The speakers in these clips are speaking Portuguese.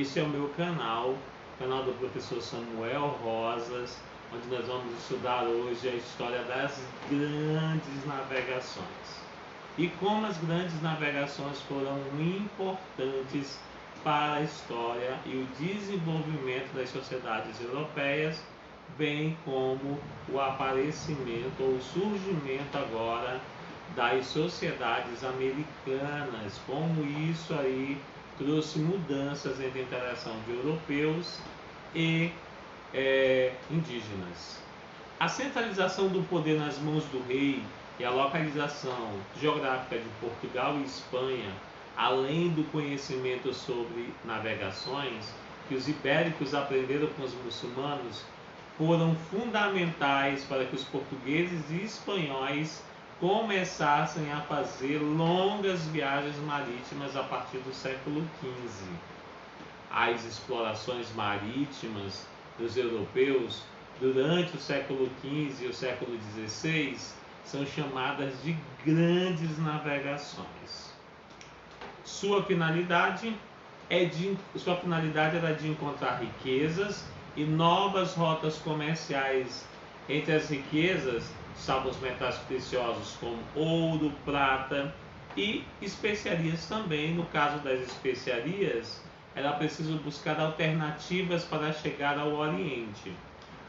Este é o meu canal, canal do professor Samuel Rosas, onde nós vamos estudar hoje a história das grandes navegações e como as grandes navegações foram importantes para a história e o desenvolvimento das sociedades europeias, bem como o aparecimento ou o surgimento agora das sociedades americanas, como isso aí trouxe mudanças entre a interação de europeus e indígenas. A centralização do poder nas mãos do rei e a localização geográfica de Portugal e Espanha, além do conhecimento sobre navegações que os ibéricos aprenderam com os muçulmanos, foram fundamentais para que os portugueses e espanhóis começassem a fazer longas viagens marítimas a partir do século XV. As explorações marítimas dos europeus durante o século XV e o século XVI são chamadas de grandes navegações. Sua finalidade era de encontrar riquezas e novas rotas comerciais. Entre as riquezas estavam os metais preciosos como ouro, prata e especiarias também. No caso das especiarias, era preciso buscar alternativas para chegar ao Oriente.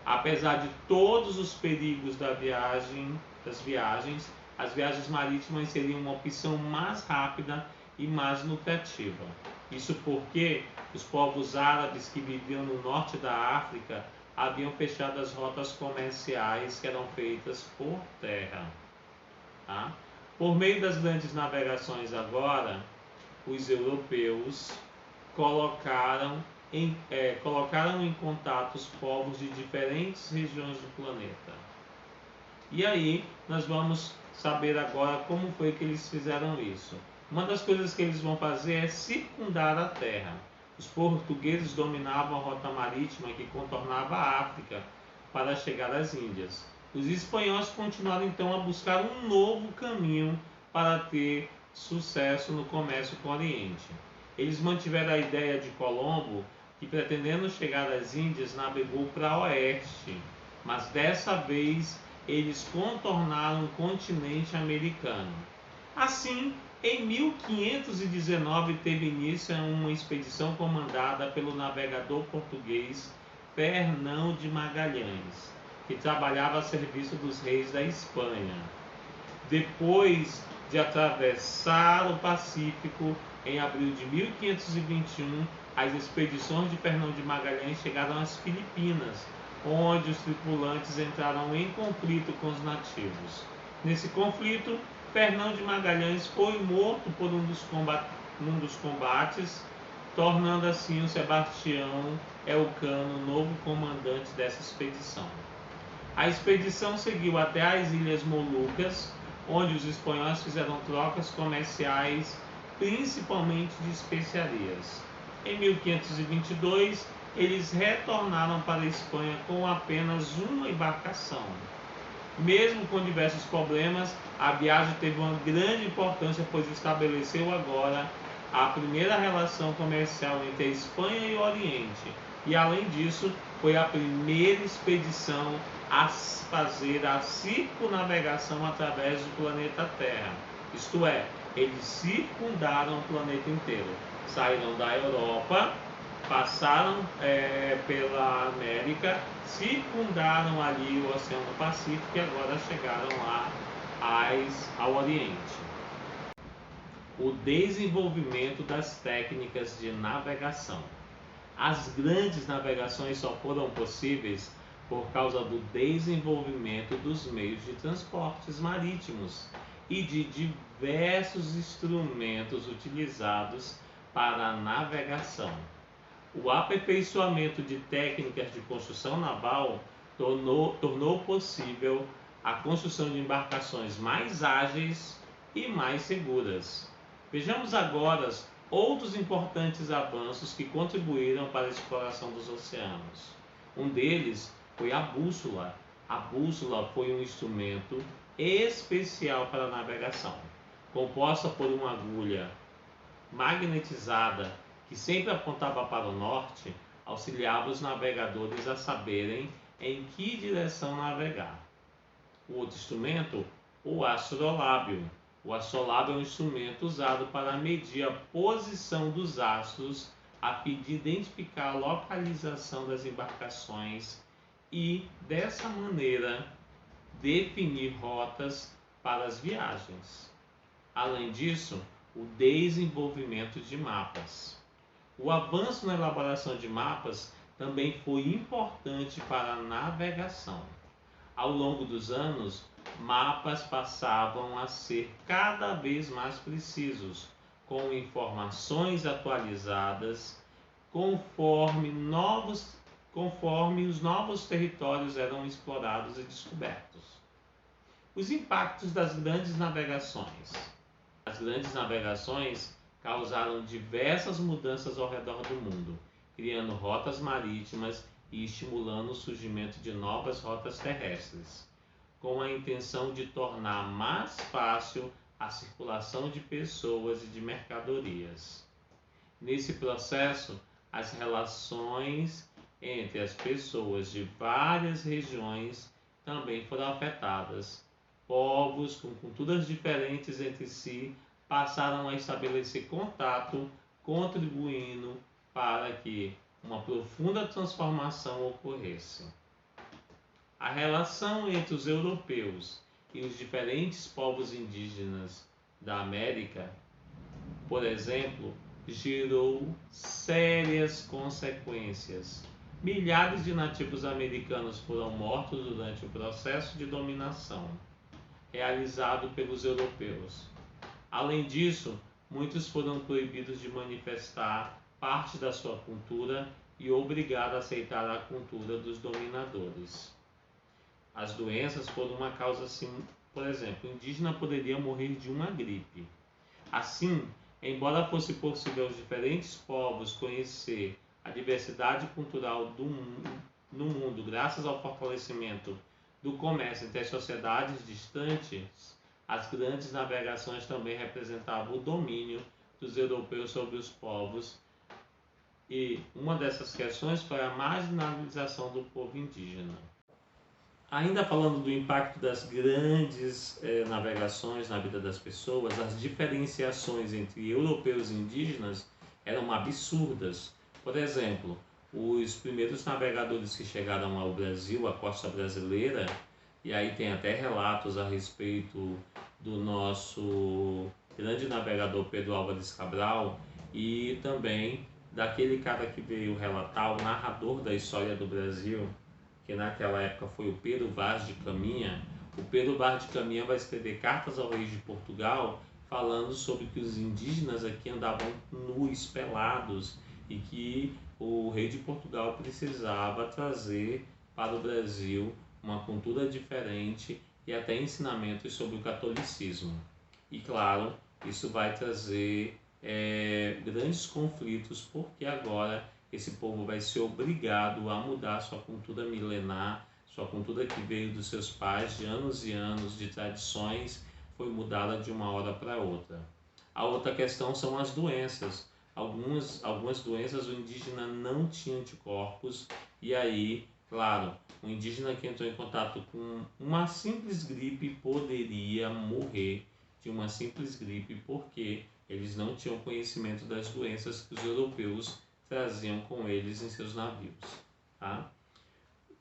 Apesar de todos os perigos das viagens, as viagens marítimas seriam uma opção mais rápida e mais lucrativa. Isso porque os povos árabes que viviam no norte da África haviam fechado as rotas comerciais que eram feitas por terra. Tá? Por meio das grandes navegações agora, os europeus colocaram em contato os povos de diferentes regiões do planeta. E aí nós vamos saber agora como foi que eles fizeram isso. Uma das coisas que eles vão fazer é circundar a Terra. Os portugueses dominavam a rota marítima que contornava a África para chegar às Índias. Os espanhóis continuaram então a buscar um novo caminho para ter sucesso no comércio com o Oriente. Eles mantiveram a ideia de Colombo, que pretendendo chegar às Índias navegou para oeste, mas dessa vez eles contornaram o continente americano. Assim, em 1519 teve início uma expedição comandada pelo navegador português Fernão de Magalhães, que trabalhava a serviço dos reis da Espanha. Depois de atravessar o Pacífico, em abril de 1521, as expedições de Fernão de Magalhães chegaram às Filipinas, onde os tripulantes entraram em conflito com os nativos. Nesse conflito, Fernão de Magalhães foi morto por um dos combates, tornando assim o Sebastião Elcano novo comandante dessa expedição. A expedição seguiu até as Ilhas Molucas, onde os espanhóis fizeram trocas comerciais, principalmente de especiarias. Em 1522, eles retornaram para a Espanha com apenas uma embarcação. Mesmo com diversos problemas, a viagem teve uma grande importância, pois estabeleceu agora a primeira relação comercial entre a Espanha e o Oriente. E além disso, foi a primeira expedição a fazer a circunnavegação através do planeta Terra. Isto é, eles circundaram o planeta inteiro. Saíram da Europa, passaram pela América, circundaram ali o Oceano Pacífico e agora chegaram lá ao Oriente. O desenvolvimento das técnicas de navegação. As grandes navegações só foram possíveis por causa do desenvolvimento dos meios de transportes marítimos e de diversos instrumentos utilizados para a navegação. O aperfeiçoamento de técnicas de construção naval tornou possível a construção de embarcações mais ágeis e mais seguras. Vejamos agora outros importantes avanços que contribuíram para a exploração dos oceanos. Um deles foi a bússola. A bússola foi um instrumento especial para a navegação, composta por uma agulha magnetizada que sempre apontava para o norte, auxiliava os navegadores a saberem em que direção navegar. O outro instrumento, o astrolábio. O astrolábio é um instrumento usado para medir a posição dos astros a fim de identificar a localização das embarcações e, dessa maneira, definir rotas para as viagens. Além disso, o desenvolvimento de mapas. O avanço na elaboração de mapas também foi importante para a navegação. Ao longo dos anos, mapas passavam a ser cada vez mais precisos, com informações atualizadas conforme os novos territórios eram explorados e descobertos. Os impactos das grandes navegações. As grandes navegações causaram diversas mudanças ao redor do mundo, criando rotas marítimas e estimulando o surgimento de novas rotas terrestres, com a intenção de tornar mais fácil a circulação de pessoas e de mercadorias. Nesse processo, as relações entre as pessoas de várias regiões também foram afetadas. Povos com culturas diferentes entre si passaram a estabelecer contato, contribuindo para que uma profunda transformação ocorresse. A relação entre os europeus e os diferentes povos indígenas da América, por exemplo, gerou sérias consequências. Milhares de nativos americanos foram mortos durante o processo de dominação realizado pelos europeus. Além disso, muitos foram proibidos de manifestar parte da sua cultura e obrigados a aceitar a cultura dos dominadores. As doenças foram uma causa assim, por exemplo, o indígena poderia morrer de uma gripe. Assim, embora fosse possível aos diferentes povos conhecer a diversidade cultural no mundo graças ao fortalecimento do comércio entre as sociedades distantes, as grandes navegações também representavam o domínio dos europeus sobre os povos, e uma dessas questões foi a marginalização do povo indígena. Ainda falando do impacto das grandes navegações na vida das pessoas, as diferenciações entre europeus e indígenas eram absurdas. Por exemplo, os primeiros navegadores que chegaram ao Brasil, à costa brasileira, e aí tem até relatos a respeito do nosso grande navegador Pedro Álvares Cabral e também daquele cara que veio relatar, o narrador da história do Brasil, que naquela época foi o Pero Vaz de Caminha. O Pero Vaz de Caminha vai escrever cartas ao rei de Portugal falando sobre que os indígenas aqui andavam nus, pelados, e que o rei de Portugal precisava trazer para o Brasil uma cultura diferente e até ensinamentos sobre o catolicismo. E claro, isso vai trazer grandes conflitos, porque agora esse povo vai ser obrigado a mudar sua cultura milenar, sua cultura que veio dos seus pais de anos e anos de tradições, foi mudada de uma hora para outra. A outra questão são as doenças. Algumas doenças o indígena não tinha anticorpos, e aí, claro, o indígena que entrou em contato com uma simples gripe poderia morrer de uma simples gripe, porque eles não tinham conhecimento das doenças que os europeus traziam com eles em seus navios. Tá?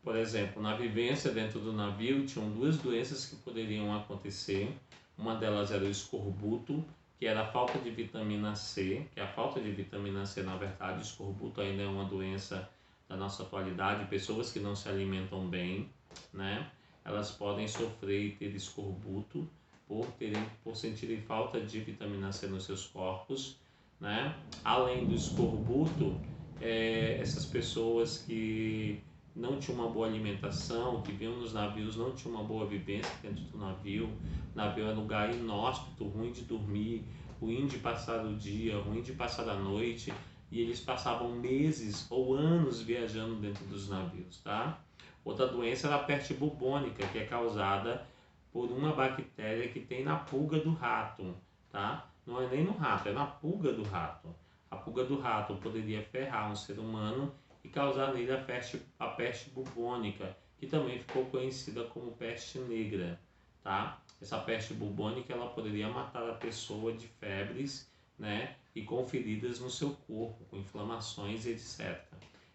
Por exemplo, na vivência dentro do navio tinham duas doenças que poderiam acontecer. Uma delas era o escorbuto, que era a falta de vitamina C, que a falta de vitamina C, na verdade, o escorbuto ainda é uma doença da nossa atualidade. Pessoas que não se alimentam bem, né, elas podem sofrer e ter escorbuto por sentirem falta de vitamina C nos seus corpos, né? Além do escorbuto, essas pessoas que não tinham uma boa alimentação, que vinham nos navios, não tinham uma boa vivência dentro do navio. O navio é um lugar inóspito, ruim de dormir, ruim de passar o dia, ruim de passar a noite, e eles passavam meses ou anos viajando dentro dos navios, tá? Outra doença era a peste bubônica, que é causada por uma bactéria que tem na pulga do rato, tá? Não é nem no rato, é na pulga do rato. A pulga do rato poderia ferrar um ser humano e causar nele a peste bubônica, que também ficou conhecida como peste negra, tá? Essa peste bubônica ela poderia matar a pessoa de febres, né, e com feridas no seu corpo, com inflamações, etc.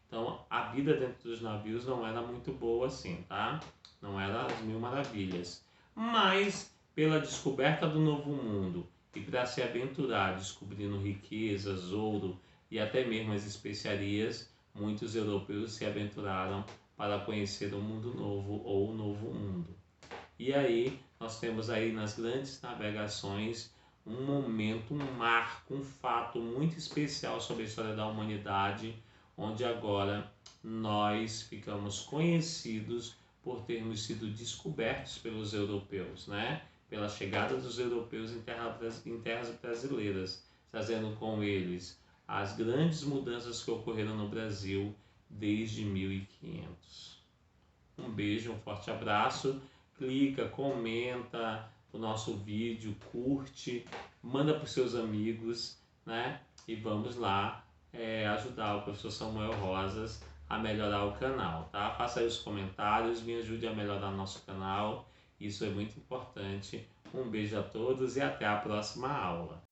Então, a vida dentro dos navios não era muito boa assim, tá? Não era as mil maravilhas. Mas, pela descoberta do novo mundo e para se aventurar descobrindo riquezas, ouro e até mesmo as especiarias, muitos europeus se aventuraram para conhecer o mundo novo ou o novo mundo. E aí, nós temos aí nas grandes navegações um momento, um marco, um fato muito especial sobre a história da humanidade, onde agora nós ficamos conhecidos por termos sido descobertos pelos europeus, né? Pela chegada dos europeus em terras brasileiras, trazendo com eles as grandes mudanças que ocorreram no Brasil desde 1500. Um beijo, um forte abraço, clica, comenta o nosso vídeo, curte, manda para os seus amigos, né? E vamos lá ajudar o professor Samuel Rosas a melhorar o canal, tá? Faça aí os comentários, me ajude a melhorar nosso canal, isso é muito importante. Um beijo a todos e até a próxima aula.